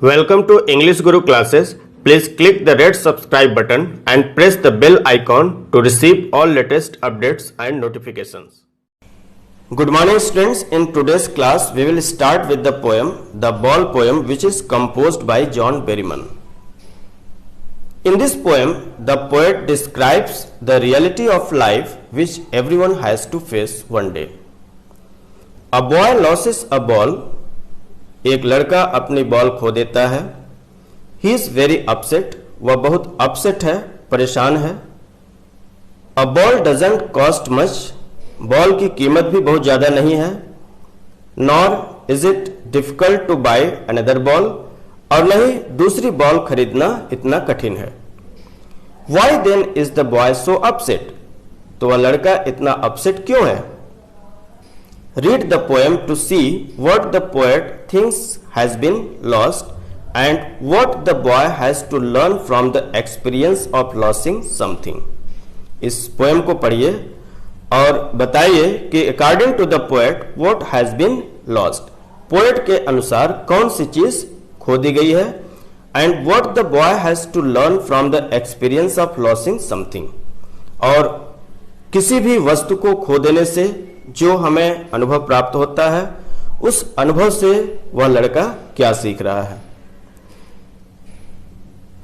Welcome to English Guru classes. Please click the red subscribe button and press the bell icon to receive all latest updates and notifications. Good morning students. In today's class we will start with the poem The Ball Poem, which is composed by John Berryman. In this poem, the poet describes the reality of life which everyone has to face one day. A boy loses a ball. एक लड़का अपनी ball खो देता है. He is very upset. वह बहुत upset है, परेशान है. A ball doesn't cost much. Ball की कीमत भी बहुत ज्यादा नहीं है. Nor is it difficult to buy another ball. और नहीं दूसरी बॉल खरीदना इतना कठिन है. Why then is the boy so upset. तो वह लड़का इतना अपसेट क्यों है? Read the poem to see what the poet thinks has been lost and what the boy has to learn from the experience of losing something. इस poem को पढ़िए और बताइए कि according to the poet what has been lost. Poet के अनुसार कौन सी चीज खो दी गई है and what the boy has to learn from the experience of losing something. और किसी भी वस्तु को खो देने से जो हमें अनुभव प्राप्त होता है, उस अनुभव से वह लड़का क्या सीख रहा है.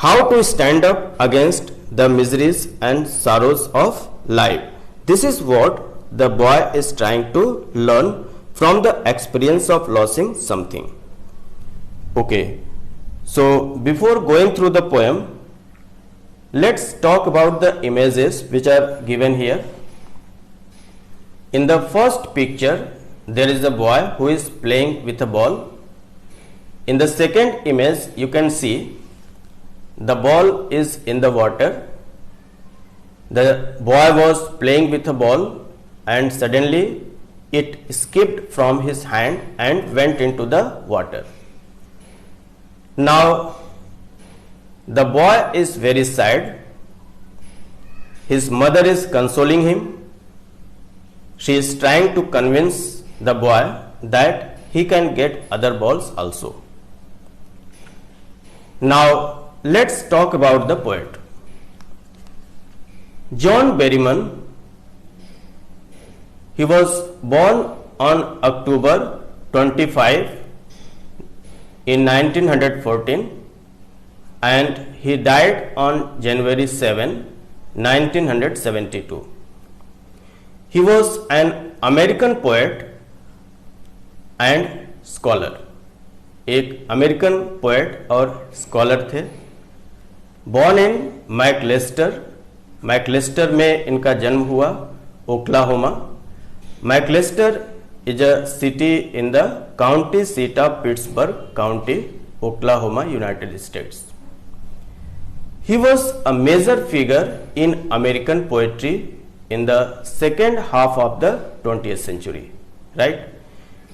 How to stand up against the miseries and sorrows of life. This is what the boy is trying to learn from the experience of losing something. Okay, so before going through the poem, let's talk about the images which are given here. In the first picture, there is a boy who is playing with a ball. In the second image, you can see the ball is in the water. The boy was playing with a ball and suddenly it skipped from his hand and went into the water. Now, the boy is very sad. His mother is consoling him. She is trying to convince the boy that he can get other balls also. Now, let's talk about the poet. John Berryman, he was born on October 25 in 1914 and he died on January 7, 1972. He was an American poet and scholar. एक American poet और scholar थे. Born in McAlester. McAlester में इनका जन्म हुआ, Oklahoma. McAlester is a city in the county seat of Pittsburg County, Oklahoma, United States. He was a major figure in American poetry in the second half of the 20th century, right?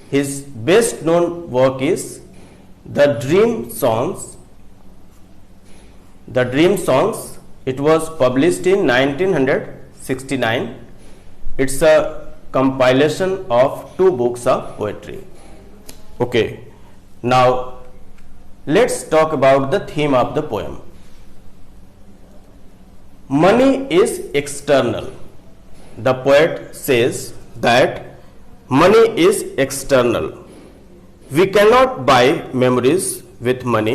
His best known work is The Dream Songs. The Dream Songs, it was published in 1969. It's a compilation of 2 books of poetry. Okay, now let's talk about the theme of the poem. Money is external. The poet says that money is external. We cannot buy memories with money.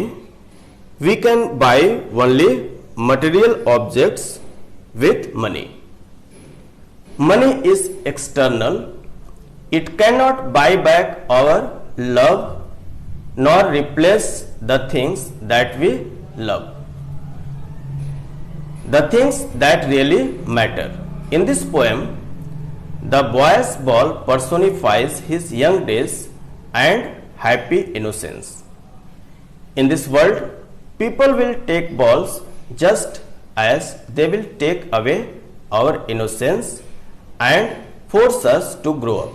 We can buy only material objects with money. Money is external. It cannot buy back our love nor replace the things that we love, the things that really matter. In this poem, the boy's ball personifies his young days and happy innocence. In this world, people will take balls just as they will take away our innocence and force us to grow up.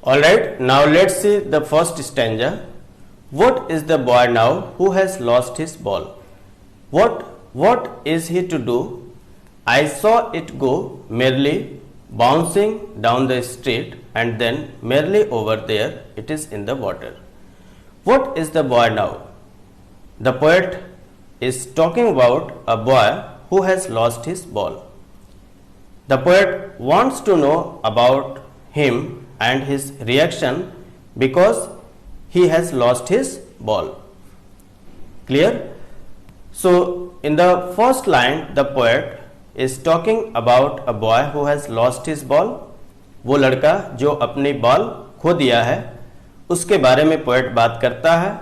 Alright, now let's see the first stanza. What is the boy now who has lost his ball? What is he to do? I saw it go merely bouncing down the street and then merely over there it is in the water. What is the boy now? The poet is talking about a boy who has lost his ball. The poet wants to know about him and his reaction because he has lost his ball. Clear? So in the first line the poet is talking about a boy who has lost his ball. वो लड़का जो अपनी ball खो दिया है उसके बारे में पोएट बात करता है.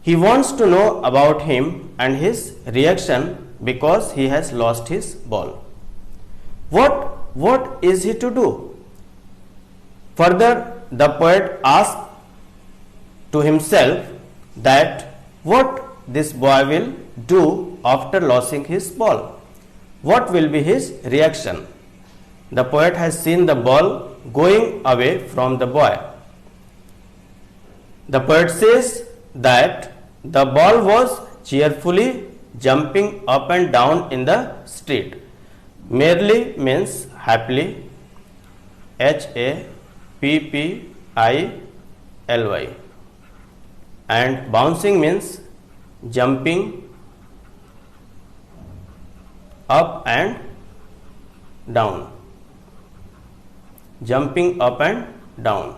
He wants to know about him and his reaction because he has lost his ball. What is he to do? Further, the poet asks to himself that what this boy will do after losing his ball. What will be his reaction? The poet has seen the ball going away from the boy. The poet says that the ball was cheerfully jumping up and down in the street. Merrily means happily, Happily, and bouncing means jumping up and down. Jumping up and down.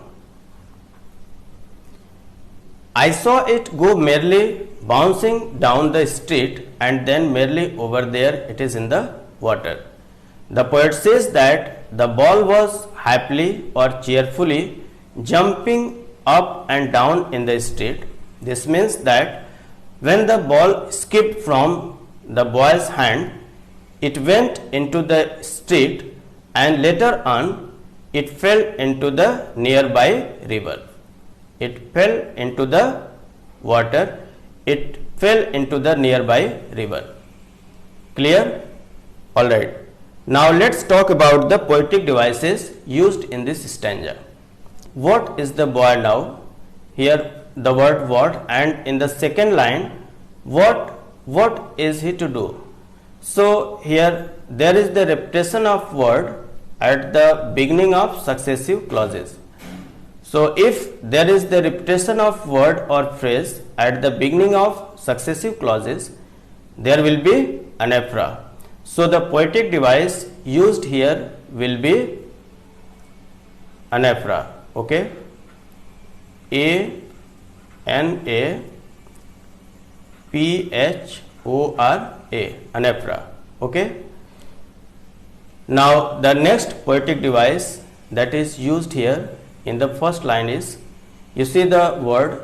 I saw it go merrily bouncing down the street and then merrily over there it is in the water. The poet says that the ball was happily or cheerfully jumping up and down in the street. This means that when the ball skipped from the boy's hand, it went into the street and later on it fell into the nearby river. It fell into the water. It fell into the nearby river. Clear? Alright. Now let's talk about the poetic devices used in this stanza. What is the boy now? Here the word what, and in the second line what is he to do? So here there is the repetition of word at the beginning of successive clauses. So if there is the repetition of word or phrase at the beginning of successive clauses, there will be anaphora. So the poetic device used here will be anaphora. Okay, A-N-A-P-H-O-R-A, anaphora. Okay. Now the next poetic device that is used here in the first line is, you see the word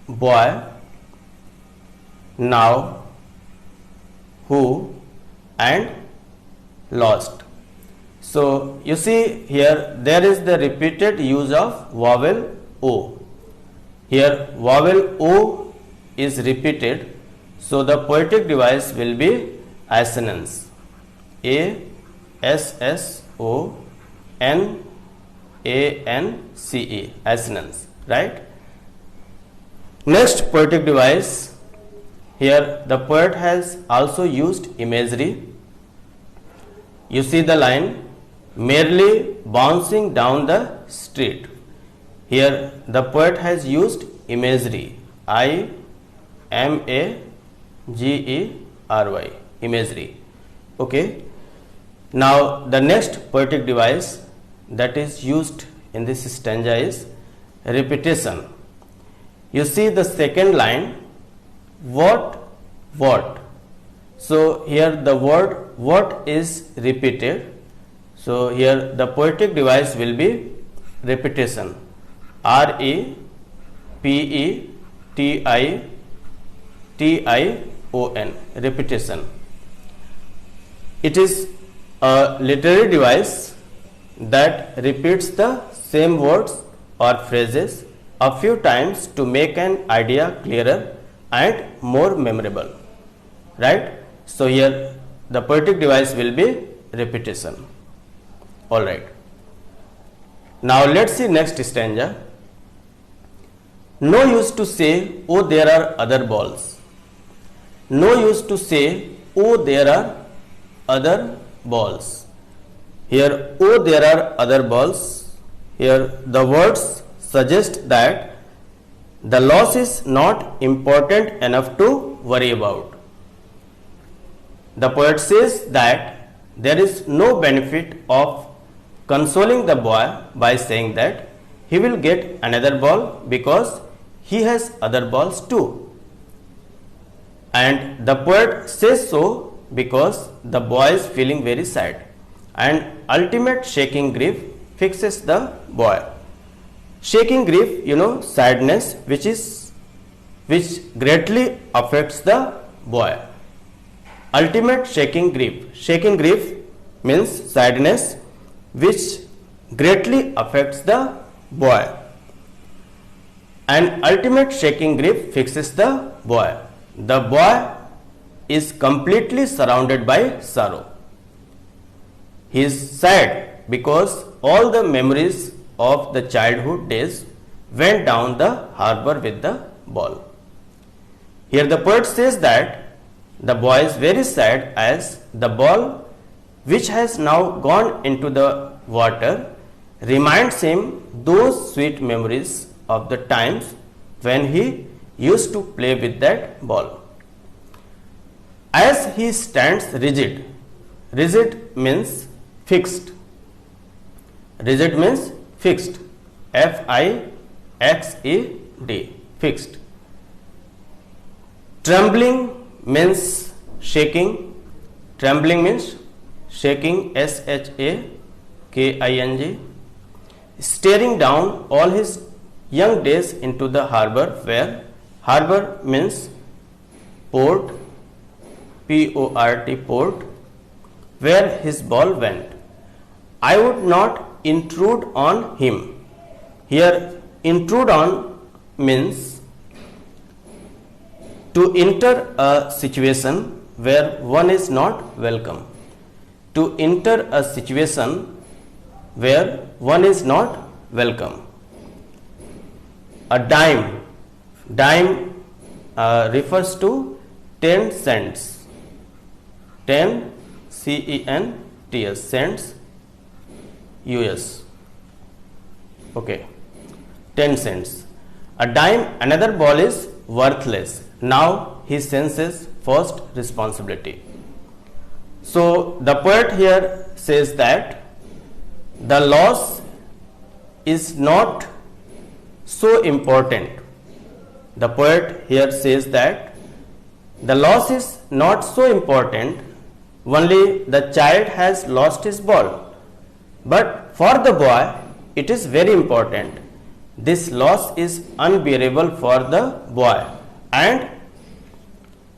boy, now, who, and lost. So you see here there is the repeated use of vowel O. Here vowel O is repeated, so the poetic device will be assonance. A-S-S-O-N-A-N-C-E, assonance, right? Next poetic device, here the poet has also used imagery. You see the line, merely bouncing down the street. Here the poet has used imagery, I-M-A-G-E-R-Y, imagery. Okay. Now the next poetic device that is used in this stanza is repetition. You see the second line, what. So here the word what is repeated. So here the poetic device will be repetition. R-E-P-E-T-I-T-I-O-N, repetition. It is a literary device that repeats the same words or phrases a few times to make an idea clearer and more memorable, right? So here the poetic device will be repetition. Alright. Now let's see next stanza. No use to say, oh there are other balls. No use to say, oh there are other balls. Here, oh there are other balls. Here the words suggest that the loss is not important enough to worry about. The poet says that there is no benefit of consoling the boy by saying that he will get another ball because he has other balls too. And the poet says so because the boy is feeling very sad, and ultimate shaking grief fixes the boy. Shaking grief, sadness which greatly affects the boy. Ultimate shaking grief. Shaking grief means sadness which greatly affects the boy. And ultimate shaking grief fixes the boy. The boy is completely surrounded by sorrow. He is sad because all the memories of the childhood days went down the harbor with the ball. Here the poet says that the boy is very sad as the ball, which has now gone into the water, reminds him those sweet memories of the times when he used to play with that ball. As he stands rigid, rigid means fixed. Rigid means fixed. F-I-X-E-D, fixed. Trembling means shaking. Trembling means shaking, S-H-A-K-I-N-G. Staring down all his young days into the harbor, where harbor means port, P-O-R-T, port, where his ball went. I would not intrude on him. Here intrude on means to enter a situation where one is not welcome. To enter a situation where one is not welcome. A dime. Dime refers to 10 cents. 10 C-E-N-T-S, cents, US. Okay, 10 cents. A dime, another ball is worthless. Now he senses first responsibility. So the poet here says that the loss is not so important. The poet here says that the loss is not so important, only the child has lost his ball. But for the boy, it is very important. This loss is unbearable for the boy, and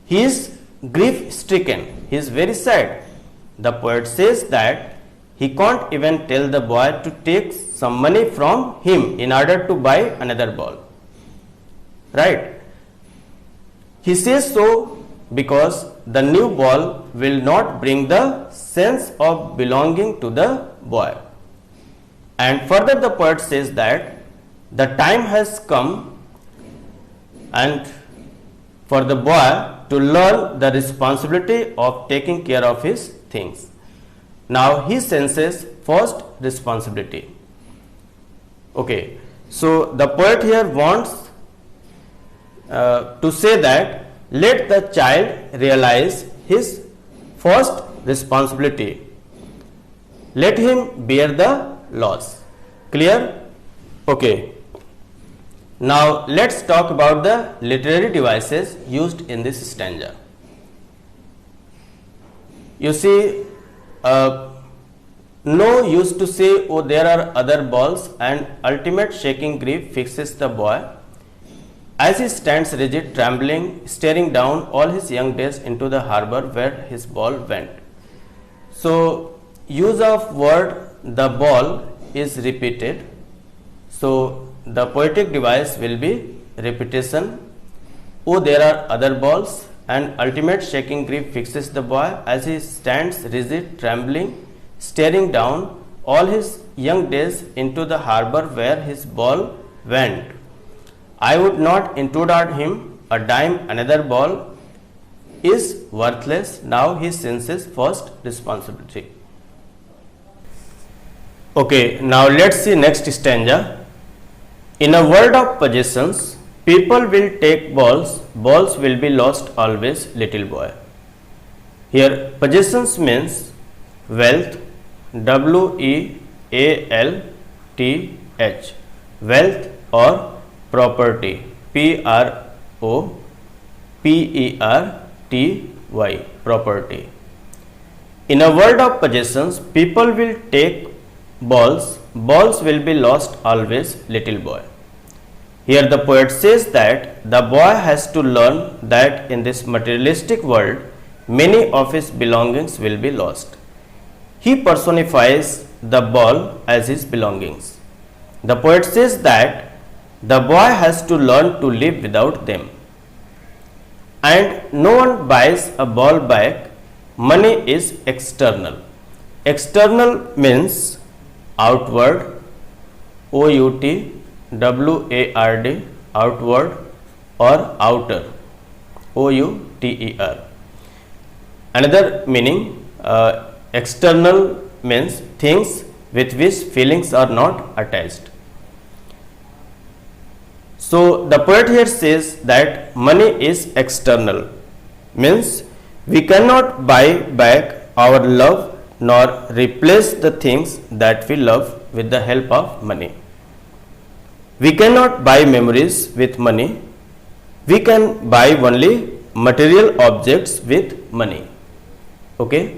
he is grief stricken. He is very sad. The poet says that he can't even tell the boy to take some money from him in order to buy another ball. Right? He says so because the new ball will not bring the sense of belonging to the boy. And further the poet says that the time has come and for the boy to learn the responsibility of taking care of his things. Now he senses first responsibility. Okay, so the poet here wants to say that let the child realize his first responsibility. Let him bear the loss. Clear? Okay. Now let's talk about the literary devices used in this stanza. You see, no used to say, oh, there are other balls, and ultimate shaking grief fixes the boy. As he stands rigid, trembling, staring down all his young days into the harbor where his ball went. So, use of word the ball is repeated. So, the poetic device will be repetition. Oh, there are other balls, and ultimate shaking grief fixes the boy as he stands rigid, trembling, staring down all his young days into the harbor where his ball went. I would not intrude on him. A dime, another ball is worthless. Now he senses first responsibility. Okay, now let's see next stanza. In a world of possessions, people will take balls, balls will be lost always, little boy. Here possessions means wealth, WEALTH, wealth or property, PROPERTY, property. In a world of possessions, people will take balls, balls will be lost always, little boy. Here the poet says that the boy has to learn that in this materialistic world, many of his belongings will be lost. He personifies the ball as his belongings. The poet says that the boy has to learn to live without them. And no one buys a ball back. Money is external. External means outward, OUTWARD, outward, or outer, OUTER. Another meaning, external means things with which feelings are not attached. So the poet here says that money is external, means we cannot buy back our love nor replace the things that we love with the help of money. We cannot buy memories with money. We can buy only material objects with money. Okay?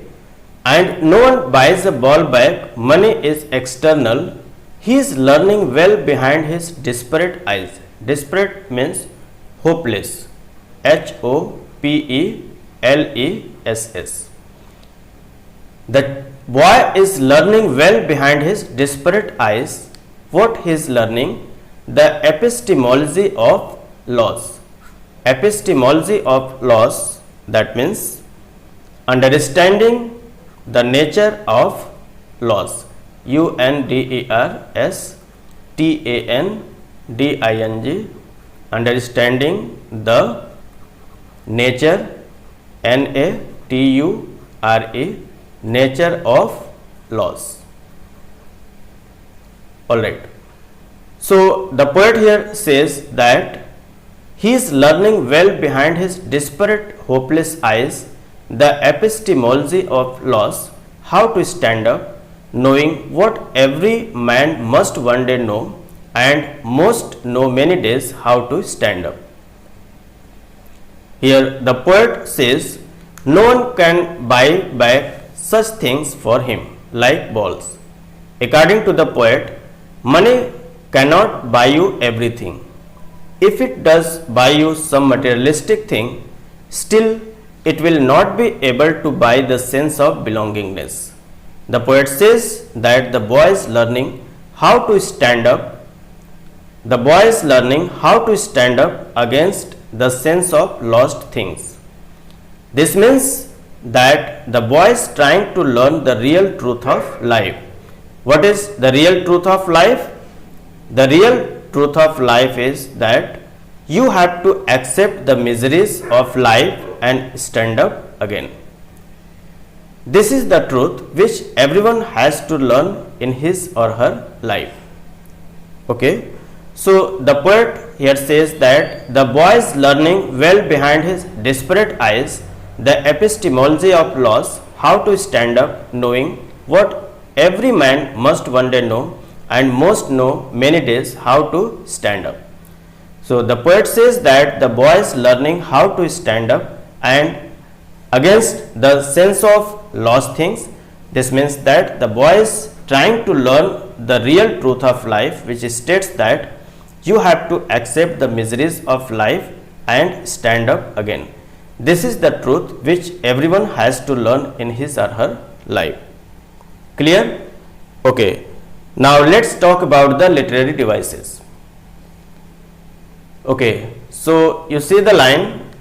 And no one buys a ball back. Money is external. He is learning well behind his disparate eyes. Disparate means hopeless, HOPELESS. The boy is learning well behind his disparate eyes. What he is learning? The epistemology of laws. Epistemology of laws, that means understanding the nature of laws. UNDERSTANDING, understanding the nature, NATURE, nature of laws. Alright. So the poet here says that he is learning well behind his disparate, hopeless eyes the epistemology of laws, how to stand up, knowing what every man must one day know, and most know many days how to stand up. Here the poet says no one can buy back such things for him like balls. According to the poet, money cannot buy you everything. If it does buy you some materialistic thing, still it will not be able to buy the sense of belongingness. The poet says that the boy is learning how to stand up. The boy is learning how to stand up against the sense of lost things. This means that the boy is trying to learn the real truth of life. What is the real truth of life? The real truth of life is that you have to accept the miseries of life and stand up again. This is the truth which everyone has to learn in his or her life. Okay? So the poet here says that the boy is learning well behind his disparate eyes the epistemology of laws, how to stand up, knowing what every man must one day know, and most know many days how to stand up. So the poet says that the boy is learning how to stand up and against the sense of lost things. This means that the boy is trying to learn the real truth of life, which states that you have to accept the miseries of life and stand up again. This is the truth which everyone has to learn in his or her life. Clear? Okay. Now let's talk about the literary devices. Okay. So you see the line,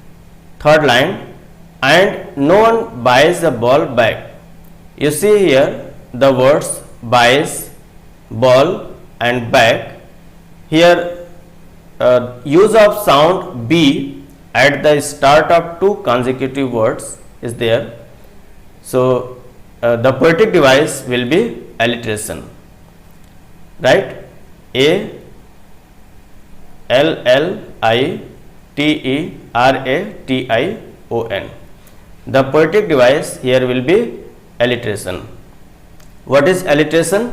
third line, and no one buys a ball back. You see here the words buys, ball and back. Here use of sound B at the start of two consecutive words is there. So the poetic device will be alliteration, right? A L L L-I-T-E-R-A-T-I-O-N. The poetic device here will be alliteration. What is alliteration?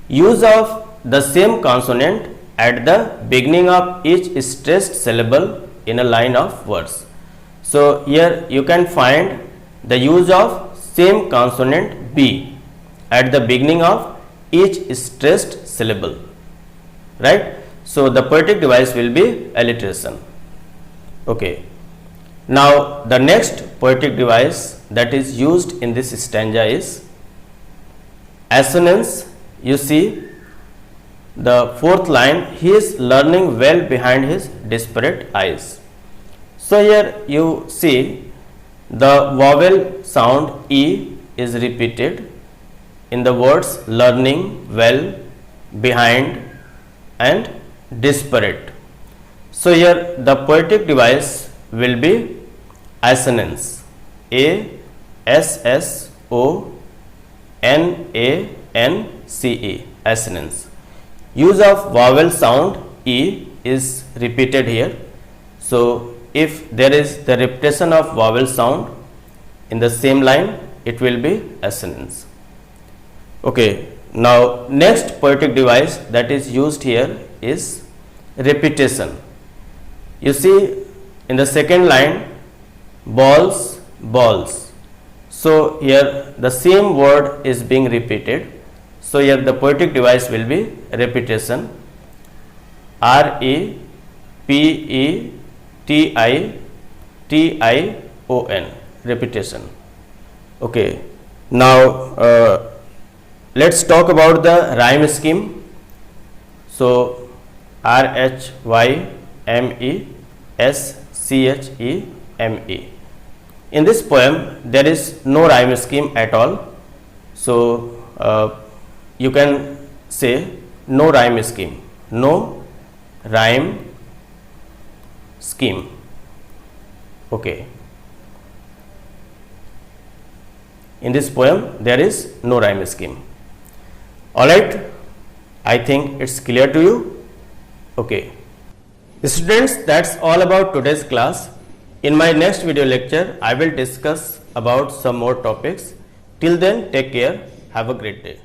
Use of the same consonant at the beginning of each stressed syllable in a line of words. So here you can find the use of same consonant B at the beginning of each stressed syllable, right? So the poetic device will be alliteration. Okay. Now the next poetic device that is used in this stanza is assonance. You see the fourth line, he is learning well behind his disparate eyes. So here you see the vowel sound E is repeated in the words learning, well, behind and disparate. So here the poetic device will be assonance. A-S-S-O-N-A-N-C-E, assonance. Use of vowel sound E is repeated here. So if there is the repetition of vowel sound in the same line, it will be assonance. Okay. Now next poetic device that is used here is repetition. You see in the second line, balls, balls. So here the same word is being repeated. So here the poetic device will be repetition. R-E-P-E-T-I-T-I-O-N, repetition. Okay. Now let's talk about the rhyme scheme. So R-H-Y-M-E-S-C-H-E-M-E. In this poem there is no rhyme scheme at all. So you can say no rhyme scheme, no rhyme scheme. Okay. In this poem there is no rhyme scheme. Alright, I think it's clear to you. Okay. Students, that's all about today's class. In my next video lecture, I will discuss about some more topics. Till then, take care. Have a great day.